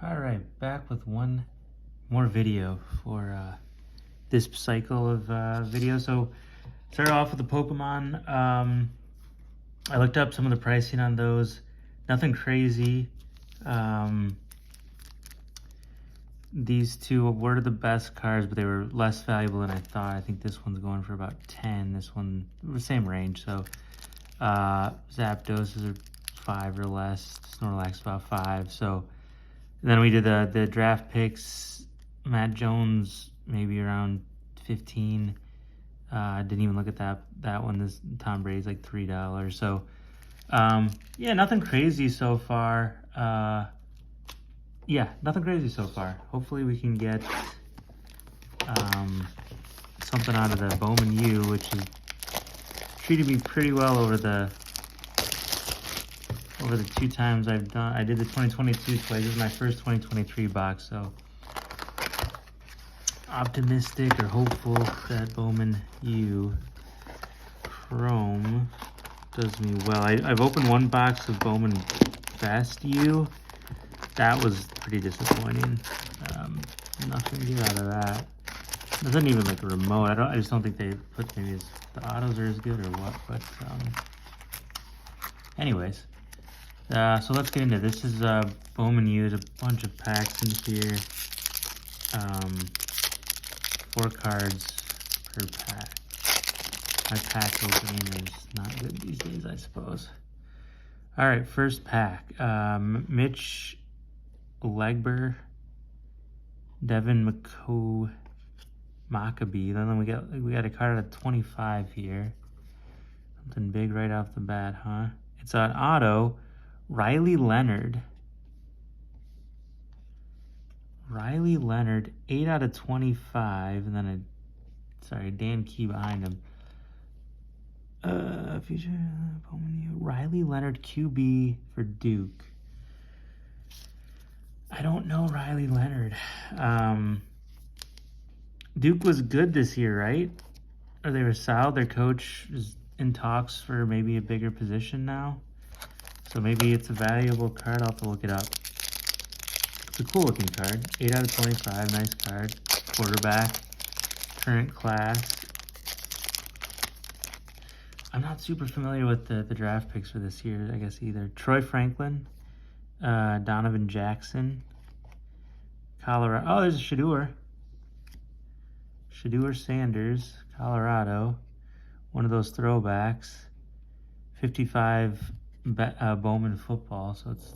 All right, back with one more video for this cycle of videos. So start off with the Pokemon. I looked up some of the pricing on those. Nothing crazy. These two were the best cards, but they were less valuable than I thought. I think this one's going for about 10. This one, the same range. So Zapdos is 5 or less. Snorlax about 5. So then we did the draft picks. Matt Jones maybe around 15. Didn't even look at that one. This Tom Brady's like $3. So yeah, nothing crazy so far. Yeah, nothing crazy so far. Hopefully we can get something out of the Bowman U, which has treated me pretty well over the 2 times I've done. I did the 2022 twice. This is my first 2023 box, so optimistic or hopeful that Bowman U Chrome does me well. I've opened one box of Bowman Best U. That was pretty disappointing. Nothing to get out of that. Nothing even like a remote. I just don't think they put, maybe the autos are as good or what. But anyways, so let's get into this. This is Bowman U. There's a bunch of packs in here. 4 cards per pack. My pack opening is not good these days, I suppose. All right, first pack. Mitch Legber, Devin Maccabee. Then we got a card at 25 here. Something big right off the bat, huh? It's an auto. Riley Leonard. Riley Leonard, 8 out of 25, and then Dan Key behind him. Future Riley Leonard QB for Duke. I don't know Riley Leonard. Duke was good this year, right? Or they were solid. Their coach is in talks for maybe a bigger position now. So maybe it's a valuable card. I'll have to look it up. It's a cool looking card. 8 out of 25, nice card. Quarterback, current class. I'm not super familiar with the draft picks for this year, I guess, either. Troy Franklin, Donovan Jackson, Colorado. Oh, there's a Shador. Shador Sanders, Colorado. One of those throwbacks. 55 Bowman football, so it's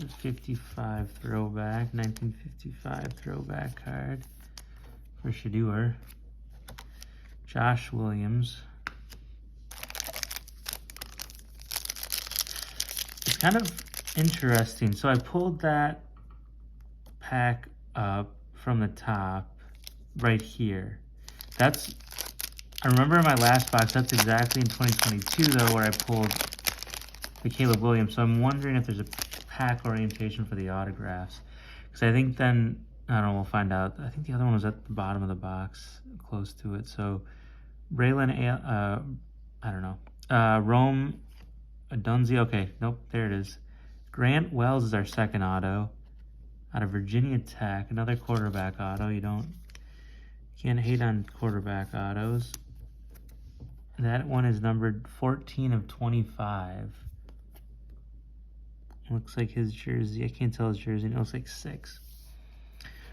a 55 throwback, 1955 throwback card for Shador. Josh Williams. It's kind of interesting. So I pulled that pack up from the top right here. I remember in my last box, that's exactly in 2022 though, where I pulled the Caleb Williams. So I'm wondering if there's a pack orientation for the autographs. Because I think then, I don't know, we'll find out. I think the other one was at the bottom of the box, close to it. So Braylon, I don't know. Rome Dunzi, okay, nope, there it is. Grant Wells is our second auto. Out of Virginia Tech, another quarterback auto. Can't hate on quarterback autos. That one is numbered 14 of 25. Looks like his jersey, I can't tell his jersey, it looks like 6.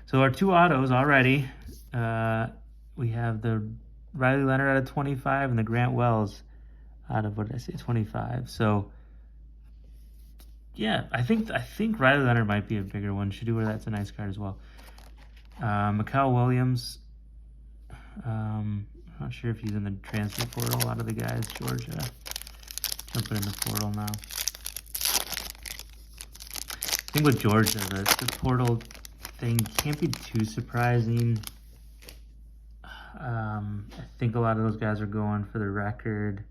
So our 2 autos already. We have the Riley Leonard out of 25 and the Grant Wells out of, what did I say, 25. So yeah, I think Riley Leonard might be a bigger one. Shador, that's a nice card as well. Mikal Williams, I'm not sure if he's in the transfer portal. A lot of the guys, Georgia, jumping in the portal now. I think with Georgia, the portal thing can't be too surprising. I think a lot of those guys are going for the record.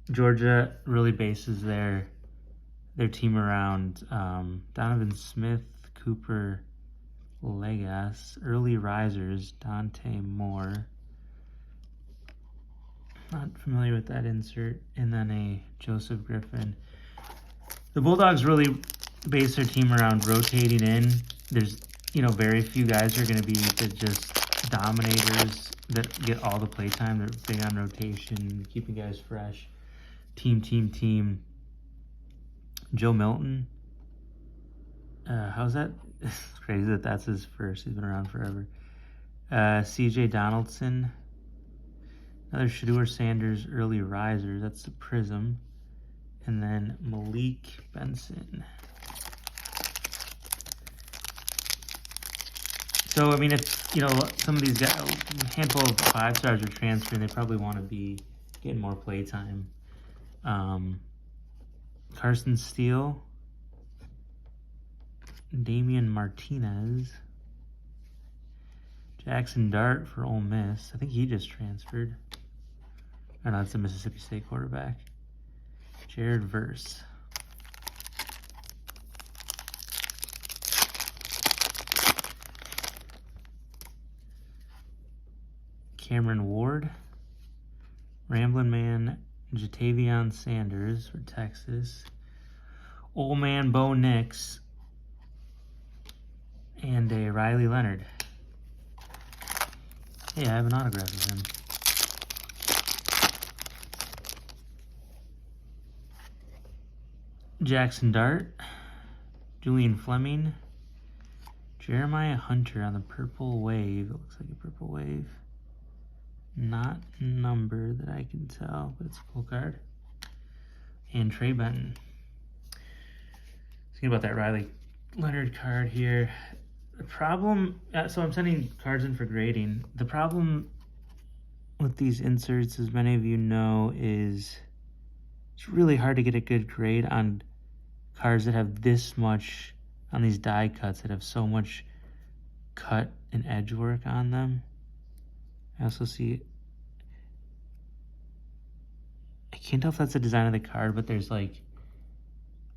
Georgia really bases their team around Donovan Smith, Cooper Legas, early risers, Dante Moore. Not familiar with that insert. And then a Joseph Griffin. The Bulldogs really base their team around rotating in. There's, you know, very few guys are going to be the just dominators that get all the play time. They're big on rotation, keeping guys fresh. Team. Joe Milton. How's that? It's crazy that that's his first. He's been around forever. CJ Donaldson. Another Shedeur Sanders early riser. That's the Prism. And then Malik Benson. So, I mean, if, you know, some of these guys, a handful of 5-stars are transferring, they probably want to be getting more play time. Carson Steele. Damian Martinez. Jackson Dart for Ole Miss. I think he just transferred. Oh, no, that's the Mississippi State quarterback. Jared Verse. Cameron Ward. Ramblin' Man Jatavion Sanders for Texas. Old Man Bo Nix. And a Riley Leonard. Hey, I have an autograph of him. Jackson Dart. Julian Fleming. Jeremiah Hunter on the Purple Wave. It looks like a Purple Wave. Not numbered that I can tell, but it's a cool card. And Trey Benton. Thinking about that Riley Leonard card here. The problem, so I'm sending cards in for grading. The problem with these inserts, as many of you know, is it's really hard to get a good grade on cards that have this much, on these die cuts that have so much cut and edge work on them. I also see, I can't tell if that's the design of the card, but there's like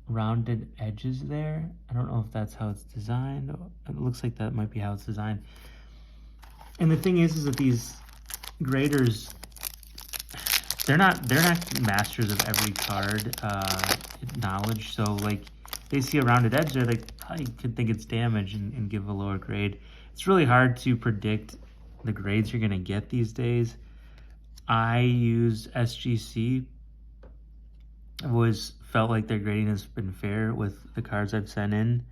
rounded edges there. I don't know if that's how it's designed. It looks like that might be how it's designed. And the thing is that these graders, they're not masters of every card knowledge. So like they see a rounded edge there, they probably could think it's damage and give a lower grade. It's really hard to predict the grades you're gonna get these days. I use SGC. I've always felt like their grading has been fair with the cards I've sent in.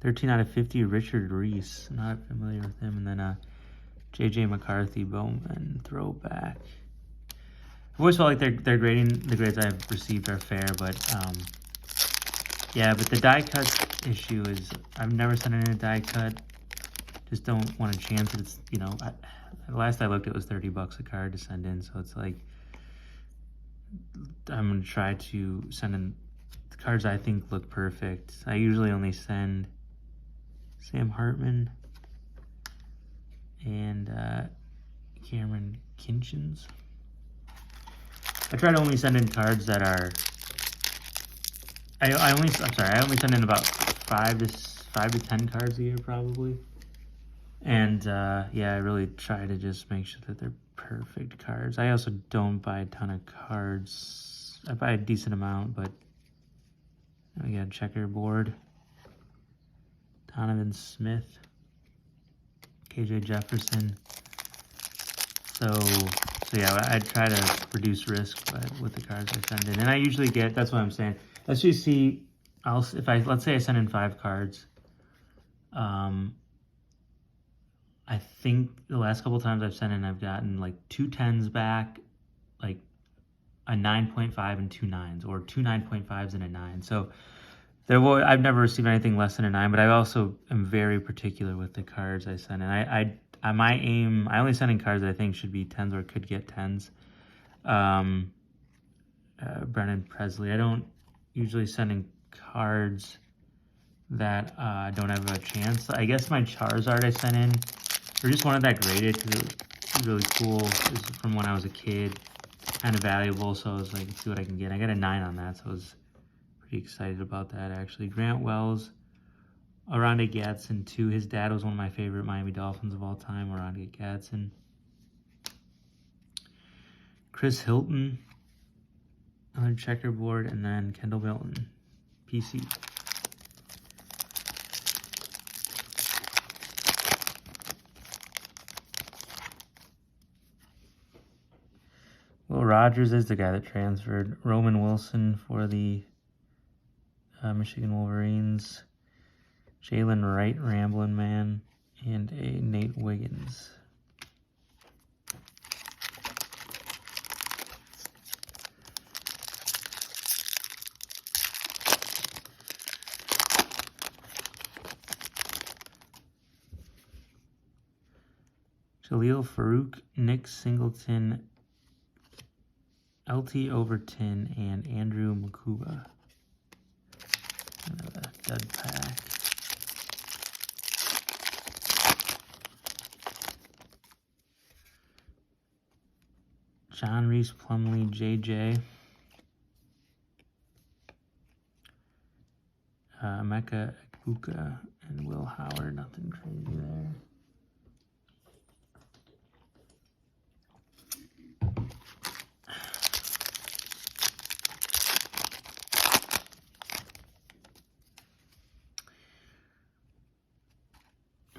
13 out of 50, Richard Reese. Not familiar with him. And then JJ McCarthy, Bowman, throwback. I've always felt like their grading, the grades I've received are fair, but yeah, but the die cut issue is I've never sent in a die cut. Just don't want to chance it. It's, you know, last I looked, it was $30 a card to send in, so it's like I'm gonna try to send in the cards I think look perfect. I usually only send Sam Hartman and Cameron Kinchins. I try to only send in cards that are. I only send in about 5 to 10 cards a year probably. And yeah, I really try to just make sure that they're perfect cards. I also don't buy a ton of cards. I buy a decent amount, but I got checkerboard. Donovan Smith. KJ Jefferson. So yeah, I try to reduce risk with the cards I send in. And I usually get, that's what I'm saying. Let's just see, let's say I send in 5 cards. I think the last couple times I've sent in, I've gotten like 2 10s back, like a 9.5 and 2 9s, or 2 9.5s and a 9. So I've never received anything less than a 9, but I also am very particular with the cards I send in. I only send in cards that I think should be 10s or could get 10s. Brennan Presley. I don't usually send in cards that don't have a chance. I guess my Charizard I sent in, or just wanted that graded because it was really cool. It was from when I was a kid, kind of valuable, so I was like, let's see what I can get. I got a 9 on that, so I was pretty excited about that, actually. Grant Wells, Oronde Gadsden, too. His dad was one of my favorite Miami Dolphins of all time, Oronde Gadsden. Chris Hilton, another checkerboard, and then Kendall Milton, PC. Will Rogers is the guy that transferred. Roman Wilson for the Michigan Wolverines. Jalen Wright, Ramblin' Man, and a Nate Wiggins. Jaleel Farouk, Nick Singleton, LT Overton, and Andrew Makuba. Another dud pack. John Reese Plumlee, JJ. Emeka Egbuka and Will Howard. Nothing crazy there.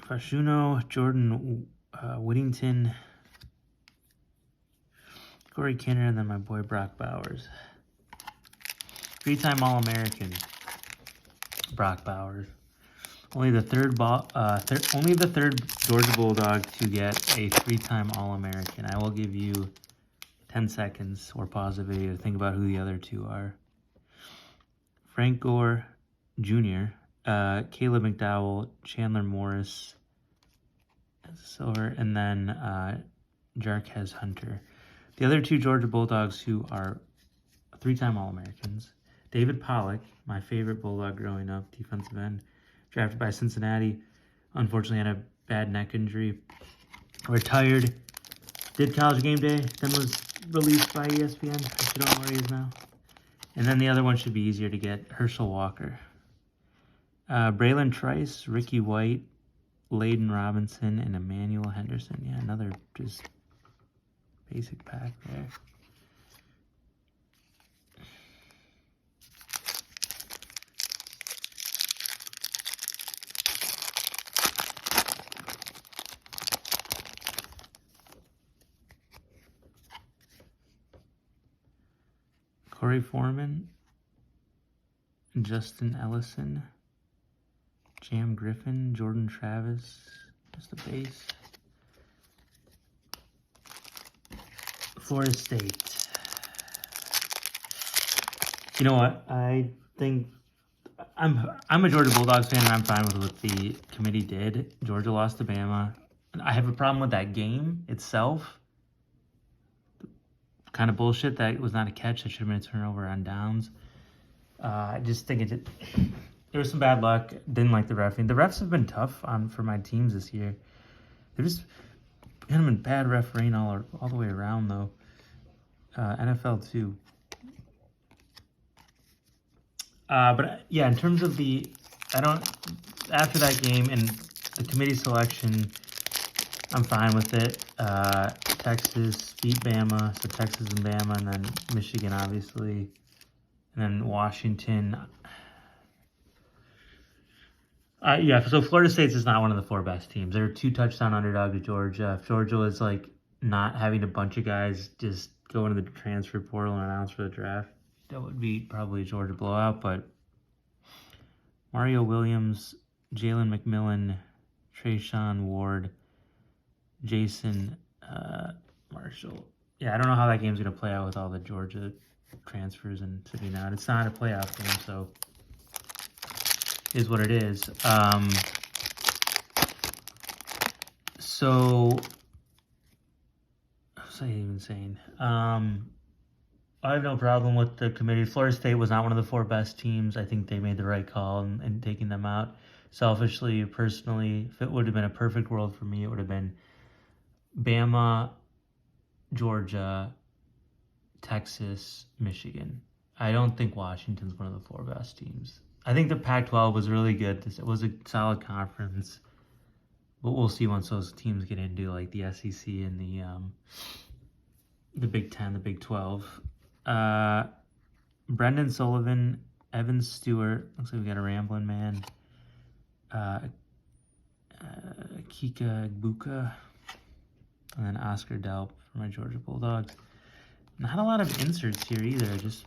Fashuno, Jordan Whittington, Corey Kinner, and then my boy Brock Bowers. Three-time All-American Brock Bowers. Only the third Georgia Bulldog to get a three-time All-American. I will give you 10 seconds or pause the video to think about who the other two are. Frank Gore Jr., Caleb McDowell, Chandler Morris, silver, and then Jarquez Hunter. The other two Georgia Bulldogs who are three-time All-Americans. David Pollock, my favorite Bulldog growing up, defensive end, drafted by Cincinnati. Unfortunately had a bad neck injury. Retired, did College Game Day, then was released by ESPN. I don't know where he is now. And then the other one should be easier to get, Herschel Walker. Braylon Trice, Ricky White, Layden Robinson, and Emmanuel Henderson. Yeah, another just basic pack there. Corey Foreman, Justin Ellison, Jam Griffin, Jordan Travis, just the base. Florida State. You know what? I think I'm a Georgia Bulldogs fan, and I'm fine with what the committee did. Georgia lost to Bama. I have a problem with that game itself. Kind of bullshit that was not a catch. That should have been a turnover on downs. I just think there was some bad luck. Didn't like the refereeing. The refs have been tough for my teams this year. They're just kind of been bad refereeing all the way around, though. NFL too. But yeah, in terms of after that game and the committee selection, I'm fine with it. Texas beat Bama, so Texas and Bama, and then Michigan, obviously, and then Washington. Yeah, so Florida State's is not one of the four best teams. They're a 2-touchdown underdog to Georgia. If Georgia was like not having a bunch of guys just go into the transfer portal and announce for the draft, that would be probably a Georgia blowout. But Mario Williams, Jalen McMillan, Trayshawn Ward, Jason Marshall. Yeah, I don't know how that game's going to play out with all the Georgia transfers and sitting out. It's not a playoff game, so it is what it is. So, what was I even saying? I have no problem with the committee. Florida State was not one of the four best teams. I think they made the right call in taking them out. Selfishly, personally, if it would have been a perfect world for me, it would have been Bama, Georgia, Texas, Michigan. I don't think Washington's one of the four best teams. I think the Pac-12 was really good. It was a solid conference. But we'll see once those teams get into like the SEC and the Big Ten, the Big 12. Brendan Sullivan, Evan Stewart. Looks like we got a Ramblin' Man. Kika Egbuka. And then Oscar Delp for my Georgia Bulldogs. Not a lot of inserts here either, just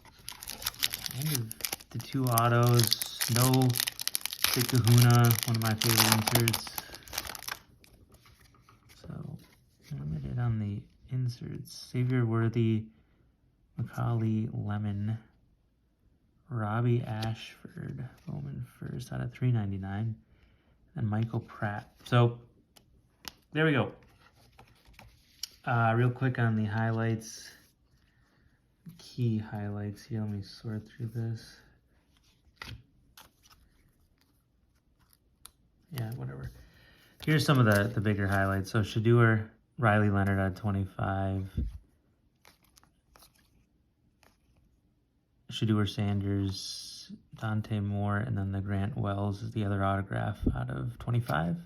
kind of the 2 autos. No Big Kahuna, one of my favorite inserts. So, limited on the inserts. Xavier Worthy, Macaulay Lemon, Robbie Ashford, Bowman first out of 399, and Michael Pratt. So, there we go. Real quick on the highlights, key highlights here. Let me sort through this. Yeah, whatever. Here's some of the bigger highlights. So Shadeur, Riley Leonard at 25. Shadeur Sanders, Dante Moore, and then the Grant Wells is the other autograph out of 25.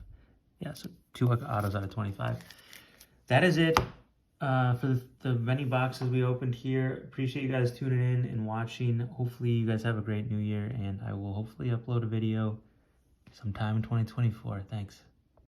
Yeah, so 2 autos out of 25. That is it for the many boxes we opened here. Appreciate you guys tuning in and watching. Hopefully you guys have a great new year, and I will hopefully upload a video sometime in 2024. Thanks.